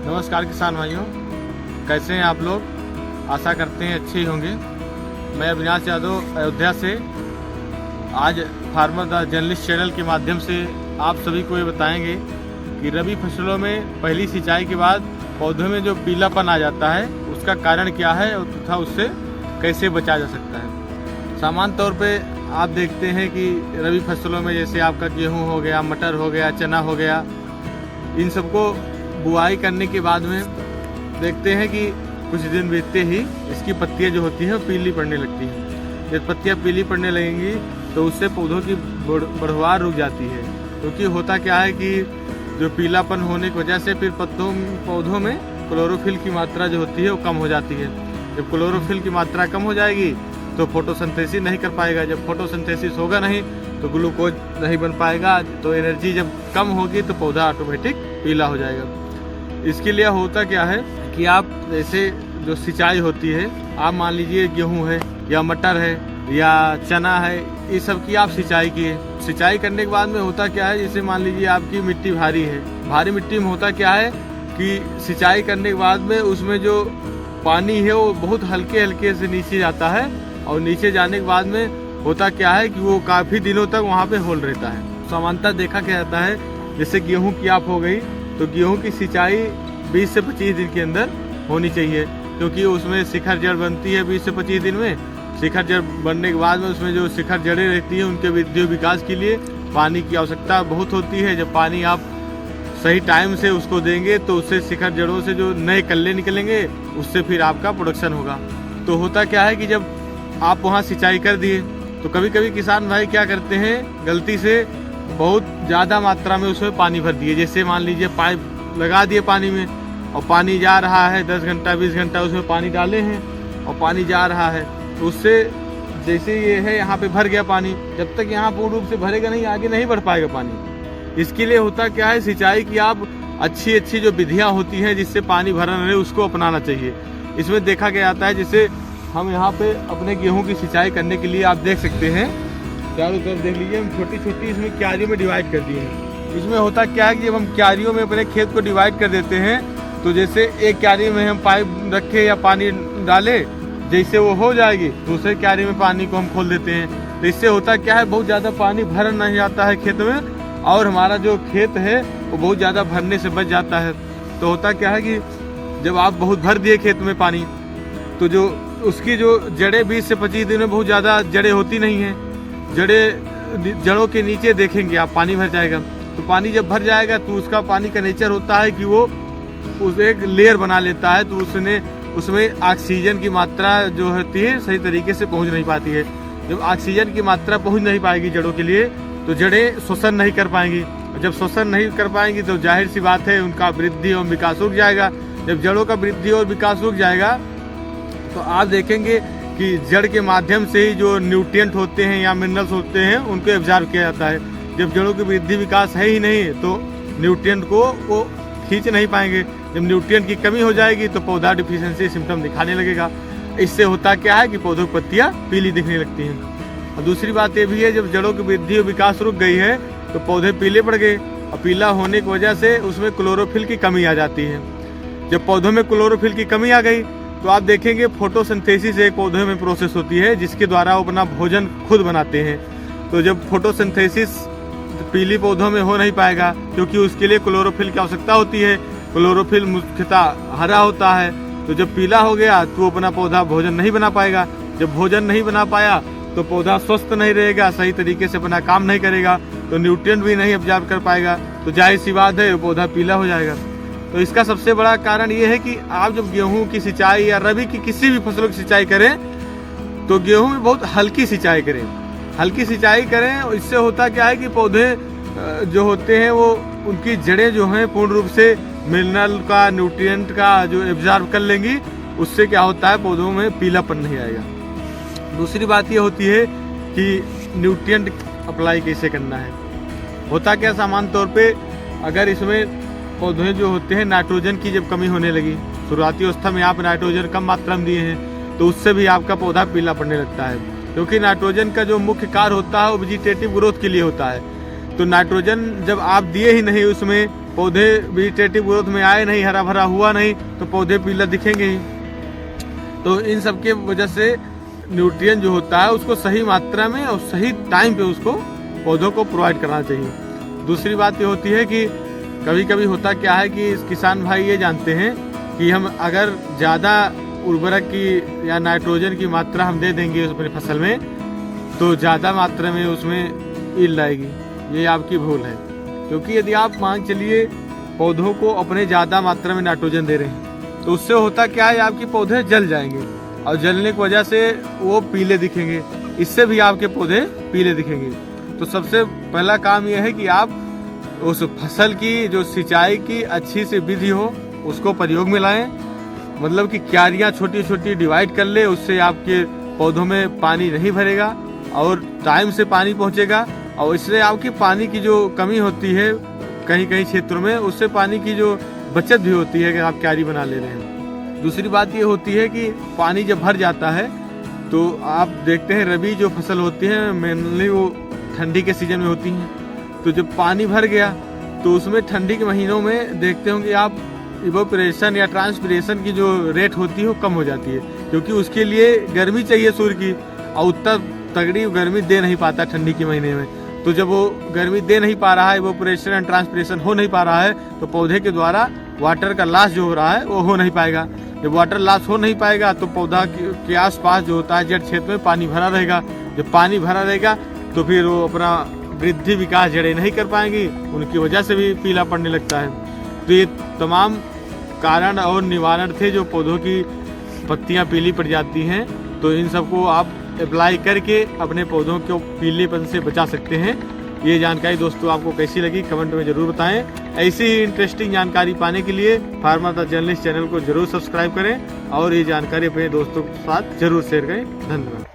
नमस्कार किसान भाइयों, कैसे हैं आप लोग। आशा करते हैं अच्छे ही होंगे। मैं अविनाश यादव अयोध्या से आज फार्मर द जर्नलिस्ट चैनल के माध्यम से आप सभी को ये बताएंगे कि रबी फसलों में पहली सिंचाई के बाद पौधों में जो पीलापन आ जाता है उसका कारण क्या है और तथा उससे कैसे बचा जा सकता है। सामान्य तौर पे आप देखते हैं कि रबी फसलों में जैसे आपका गेहूँ हो गया, मटर हो गया, चना हो गया, इन सबको बुआई करने के बाद में देखते हैं कि कुछ दिन बीतते ही इसकी पत्तियां जो होती हैं पीली पड़ने लगती हैं। जब पत्तियां पीली पड़ने लगेंगी तो उससे पौधों की बढ़वार रुक जाती है, क्योंकि होता क्या है कि जो पीलापन होने की वजह से फिर पौधों में क्लोरोफिल की मात्रा जो होती है वो कम हो जाती है। जब क्लोरोफिल की मात्रा कम हो जाएगी तो फोटोसिंथेसिस नहीं कर पाएगा। जब फोटोसिंथेसिस होगा नहीं तो ग्लूकोज नहीं बन पाएगा, तो एनर्जी जब कम होगी तो पौधा ऑटोमेटिक पीला हो जाएगा। इसके लिए होता क्या है कि आप जैसे जो सिंचाई होती है, आप मान लीजिए गेहूं है या मटर है या चना है, इस सब की आप सिंचाई किए। सिंचाई करने के बाद में होता क्या है, जैसे मान लीजिए आपकी मिट्टी भारी है, भारी मिट्टी में होता क्या है कि सिंचाई करने के बाद में उसमें जो पानी है वो बहुत हल्के हल्के से नीचे जाता है, और नीचे जाने के बाद में होता क्या है कि वो काफ़ी दिनों तक वहाँ पे होल रहता है। सामान्यतः देखा क्या जाता है, जैसे गेहूं की आप हो गई तो गेहूं की सिंचाई 20 से 25 दिन के अंदर होनी चाहिए, क्योंकि उसमें शिखर जड़ बनती है 20 से 25 दिन में। शिखर जड़ बनने के बाद में उसमें जो शिखर जड़ें रहती हैं उनके वृद्धि और विकास के लिए पानी की आवश्यकता बहुत होती है। जब पानी आप सही टाइम से उसको देंगे तो उससे शिखर जड़ों से जो नए कल्ले निकलेंगे, उससे फिर आपका प्रोडक्शन होगा। तो होता क्या है कि जब आप वहाँ सिंचाई कर दिए तो कभी कभी किसान भाई क्या करते हैं, गलती से बहुत ज़्यादा मात्रा में उसमें पानी भर दिए। जैसे मान लीजिए पाइप लगा दिए पानी में, और पानी जा रहा है 10 घंटा 20 घंटा उसमें पानी डाले हैं और पानी जा रहा है, तो उससे जैसे ये है यहाँ पे भर गया पानी, जब तक यहाँ पूर्ण रूप से भरेगा नहीं आगे नहीं बढ़ पाएगा पानी। इसके लिए होता क्या है, सिंचाई की आप अच्छी जो विधियाँ होती हैं जिससे पानी भरा न रहे उसको अपनाना चाहिए। इसमें देखा गया जाता है, जैसे हम यहाँ पे अपने गेहूँ की सिंचाई करने के लिए आप देख सकते हैं, चारों तरफ देख लीजिए, हम छोटी छोटी इसमें क्यारियों में डिवाइड कर दिए हैं। इसमें होता क्या है कि जब हम क्यारियों में अपने खेत को डिवाइड कर देते हैं तो जैसे एक क्यारी में हम पाइप रखे या पानी डाले, जैसे वो हो जाएगी दूसरे क्यारी में पानी को हम खोल देते हैं। तो इससे होता क्या है, बहुत ज़्यादा पानी भर नहीं जाता है खेत में, और हमारा जो खेत है वो बहुत ज़्यादा भरने से बच जाता है। तो होता क्या है कि जब आप बहुत भर दिए खेत में पानी, तो जो उसकी जो जड़ें 20 से 25 दिन में बहुत ज़्यादा जड़ें होती नहीं हैं। जड़ों के नीचे देखेंगे आप पानी भर जाएगा, तो पानी जब भर जाएगा तो उसका पानी का नेचर होता है कि वो उस एक लेयर बना लेता है, तो उसमें ऑक्सीजन की मात्रा जो होती है सही तरीके से पहुंच नहीं पाती है। जब ऑक्सीजन की मात्रा पहुंच नहीं पाएगी जड़ों के लिए तो जड़ें श्वसन नहीं कर पाएंगी, और जब श्वसन नहीं कर पाएंगी तो जाहिर सी बात है उनका वृद्धि और विकास रुक जाएगा। जब जड़ों का वृद्धि और विकास रुक जाएगा तो आप देखेंगे कि जड़ के माध्यम से ही जो न्यूट्रिएंट होते हैं या मिनरल्स होते हैं उनको एब्जॉर्ब किया जाता है। जब जड़ों की वृद्धि विकास है ही नहीं तो न्यूट्रिएंट को वो खींच नहीं पाएंगे। जब न्यूट्रिएंट की कमी हो जाएगी तो पौधा डिफिशियंसी सिम्टम दिखाने लगेगा। इससे होता क्या है कि पौधों की पत्तियाँ पीली दिखने लगती हैं। और दूसरी बात ये भी है, जब जड़ों की वृद्धि और विकास रुक गई है तो पौधे पीले पड़ गए, और पीला होने की वजह से उसमें क्लोरोफिल की कमी आ जाती है। जब पौधों में क्लोरोफिल की कमी आ गई तो आप देखेंगे फोटोसिंथेसिस एक पौधे में प्रोसेस होती है जिसके द्वारा वो अपना भोजन खुद बनाते हैं। तो जब फोटोसिंथेसिस पीली पौधों में हो नहीं पाएगा, क्योंकि उसके लिए क्लोरोफिल की आवश्यकता होती है। क्लोरोफिल मुख्यतः हरा होता है, तो जब पीला हो गया तो अपना पौधा भोजन नहीं बना पाएगा। जब भोजन नहीं बना पाया तो पौधा स्वस्थ नहीं रहेगा, सही तरीके से अपना काम नहीं करेगा, तो न्यूट्रिएंट भी नहीं एब्जॉर्ब कर पाएगा, तो जाहिर सी बात है पौधा पीला हो जाएगा। तो इसका सबसे बड़ा कारण ये है कि आप जब गेहूं की सिंचाई या रबी की किसी भी फसलों की सिंचाई करें तो गेहूं में बहुत हल्की सिंचाई करें, हल्की सिंचाई करें। और इससे होता क्या है कि पौधे जो होते हैं वो उनकी जड़ें जो हैं पूर्ण रूप से मिनरल का, न्यूट्रिएंट का जो एब्जॉर्ब कर लेंगी, उससे क्या होता है पौधों में पीलापन नहीं आएगा। दूसरी बात ये होती है कि न्यूट्रिएंट अप्लाई कैसे करना है। होता क्या, सामान्य तौर पे अगर इसमें पौधे जो होते हैं नाइट्रोजन की जब कमी होने लगी, शुरुआती अवस्था में आप नाइट्रोजन कम मात्रा में दिए हैं, तो उससे भी आपका पौधा पीला पड़ने लगता है, क्योंकि नाइट्रोजन का जो मुख्य कार्य होता है वो वेजिटेटिव ग्रोथ के लिए होता है। तो नाइट्रोजन जब आप दिए ही नहीं उसमें पौधे वेजिटेटिव ग्रोथ में आए नहीं, हरा भरा हुआ नहीं, तो पौधे पीला दिखेंगे ही। तो इन सब के वजह से न्यूट्रिएंट जो होता है उसको सही मात्रा में और सही टाइम पे उसको पौधों को प्रोवाइड करना चाहिए। दूसरी बात ये होती है कि कभी कभी होता क्या है कि किसान भाई ये जानते हैं कि हम अगर ज़्यादा उर्वरक की या नाइट्रोजन की मात्रा हम दे देंगे अपनी फसल में तो ज़्यादा मात्रा में उसमें ईल्ड आएगी। ये आपकी भूल है, क्योंकि यदि आप मान चलिए पौधों को अपने ज़्यादा मात्रा में नाइट्रोजन दे रहे हैं तो उससे होता क्या है, आपके पौधे जल जाएंगे और जलने की वजह से वो पीले दिखेंगे, इससे भी आपके पौधे पीले दिखेंगे। तो सबसे पहला काम यह है कि आप उस फसल की जो सिंचाई की अच्छी सी विधि हो उसको प्रयोग में लाएं, मतलब कि क्यारियाँ छोटी छोटी डिवाइड कर ले, उससे आपके पौधों में पानी नहीं भरेगा और टाइम से पानी पहुंचेगा और इससे आपकी पानी की जो कमी होती है कहीं कहीं क्षेत्रों में, उससे पानी की जो बचत भी होती है कि आप क्यारी बना ले रहे हैं। दूसरी बात ये होती है कि पानी जब भर जाता है तो आप देखते हैं रबी जो फसल होती है मेनली वो ठंडी के सीजन में होती हैं, तो जब पानी भर गया तो उसमें ठंडी के महीनों में देखते होंगे आप इवोपरेशन या ट्रांसपिरेशन की जो रेट होती है वो कम हो जाती है, क्योंकि उसके लिए गर्मी चाहिए सूर्य की और उतना तगड़ी गर्मी दे नहीं पाता ठंडी के महीने में। तो जब वो गर्मी दे नहीं पा रहा है, इवोपरेशन एंड ट्रांसपिरेशन हो नहीं पा रहा है, तो पौधे के द्वारा वाटर का लॉस जो हो रहा है वो हो नहीं पाएगा। जब वाटर लॉस हो नहीं पाएगा तो पौधा के आसपास जो होता है जड़ क्षेत्र में पानी भरा रहेगा। जब पानी भरा रहेगा तो फिर वो अपना वृद्धि विकास जड़ें नहीं कर पाएंगी, उनकी वजह से भी पीला पड़ने लगता है। तो ये तमाम कारण और निवारण थे जो पौधों की पत्तियां पीली पड़ जाती हैं। तो इन सबको आप अप्लाई करके अपने पौधों को पीलेपन से बचा सकते हैं। ये जानकारी दोस्तों आपको कैसी लगी कमेंट में ज़रूर बताएं। ऐसी ही इंटरेस्टिंग जानकारी पाने के लिए फार्मर द जर्नलिस्ट चैनल को जरूर सब्सक्राइब करें और ये जानकारी अपने दोस्तों के साथ जरूर शेयर करें। धन्यवाद।